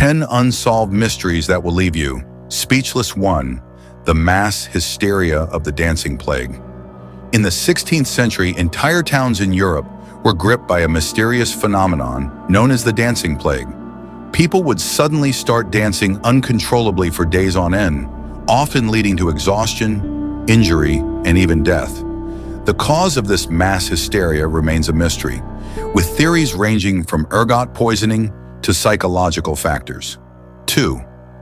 10 unsolved mysteries that will leave you speechless. 1. The mass hysteria of the dancing plague. In the 16th century, entire towns in Europe were gripped by a mysterious phenomenon known as the dancing plague. People would suddenly start dancing uncontrollably for days on end, often leading to exhaustion, injury, and even death. The cause of this mass hysteria remains a mystery, with theories ranging from ergot poisoning to psychological factors. 2.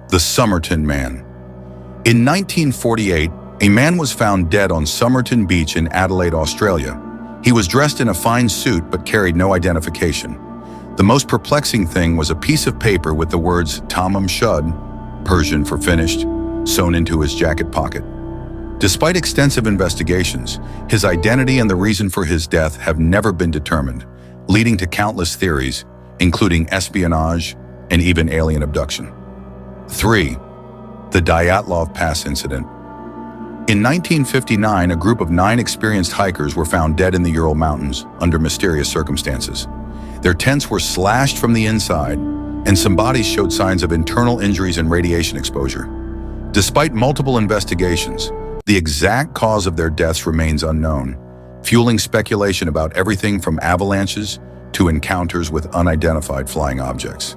The Somerton Man. In 1948, a man was found dead on Somerton Beach in Adelaide, Australia. He was dressed in a fine suit but carried no identification. The most perplexing thing was a piece of paper with the words Tamam Shud, Persian for finished, sewn into his jacket pocket. Despite extensive investigations, his identity and the reason for his death have never been determined, leading to countless theories, including espionage and even alien abduction. 3. The Dyatlov Pass Incident. In 1959, a group of 9 experienced hikers were found dead in the Ural Mountains under mysterious circumstances. Their tents were slashed from the inside, and some bodies showed signs of internal injuries and radiation exposure. Despite multiple investigations, the exact cause of their deaths remains unknown, fueling speculation about everything from avalanches to encounters with unidentified flying objects.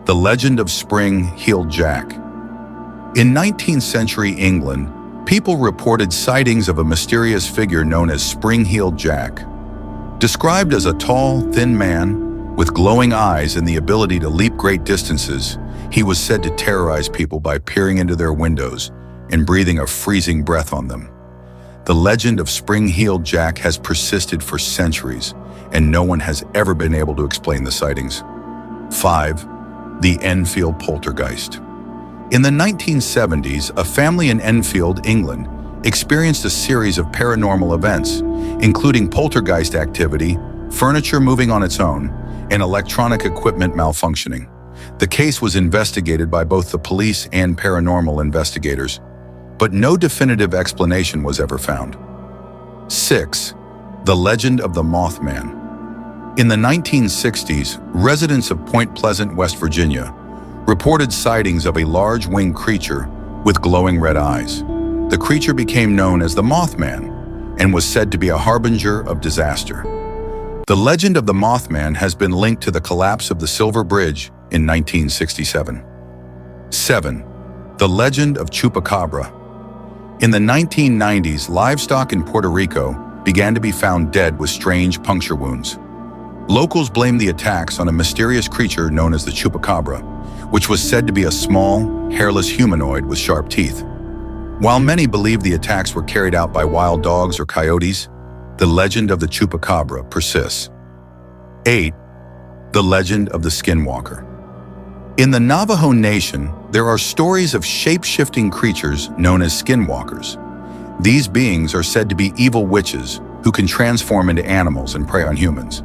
The legend of Spring-Heeled Jack. In 19th century England, people reported sightings of a mysterious figure known as Spring-Heeled Jack. Described as a tall, thin man with glowing eyes and the ability to leap great distances, he was said to terrorize people by peering into their windows and breathing a freezing breath on them. The legend of Spring-Heeled Jack has persisted for centuries, and no one has ever been able to explain the sightings. 5. The Enfield Poltergeist. In the 1970s, a family in Enfield, England, experienced a series of paranormal events, including poltergeist activity, furniture moving on its own, and electronic equipment malfunctioning. The case was investigated by both the police and paranormal investigators, but no definitive explanation was ever found. 6. The Legend of the Mothman. In the 1960s, residents of Point Pleasant, West Virginia, reported sightings of a large winged creature with glowing red eyes. The creature became known as the Mothman and was said to be a harbinger of disaster. The legend of the Mothman has been linked to the collapse of the Silver Bridge in 1967. 7. The Legend of Chupacabra. In the 1990s, livestock in Puerto Rico began to be found dead with strange puncture wounds. Locals blamed the attacks on a mysterious creature known as the Chupacabra, which was said to be a small, hairless humanoid with sharp teeth. While many believe the attacks were carried out by wild dogs or coyotes, the legend of the Chupacabra persists. 8. The Legend of the Skinwalker. In the Navajo Nation, there are stories of shape-shifting creatures known as skinwalkers. These beings are said to be evil witches who can transform into animals and prey on humans.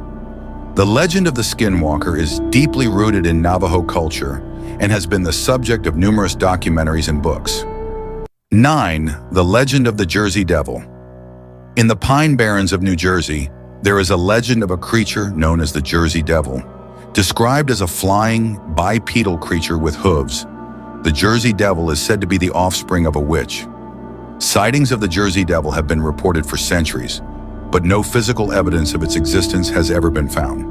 The legend of the Skinwalker is deeply rooted in Navajo culture and has been the subject of numerous documentaries and books. 9. The Legend of the Jersey Devil. In the Pine Barrens of New Jersey, there is a legend of a creature known as the Jersey Devil. Described as a flying, bipedal creature with hooves, the Jersey Devil is said to be the offspring of a witch. Sightings of the Jersey Devil have been reported for centuries, but no physical evidence of its existence has ever been found.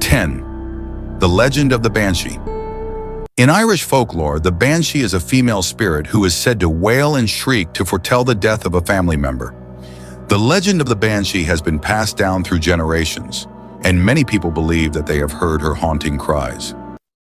10. The Legend of the Banshee. In Irish folklore, the Banshee is a female spirit who is said to wail and shriek to foretell the death of a family member. The legend of the Banshee has been passed down through generations, and many people believe that they have heard her haunting cries.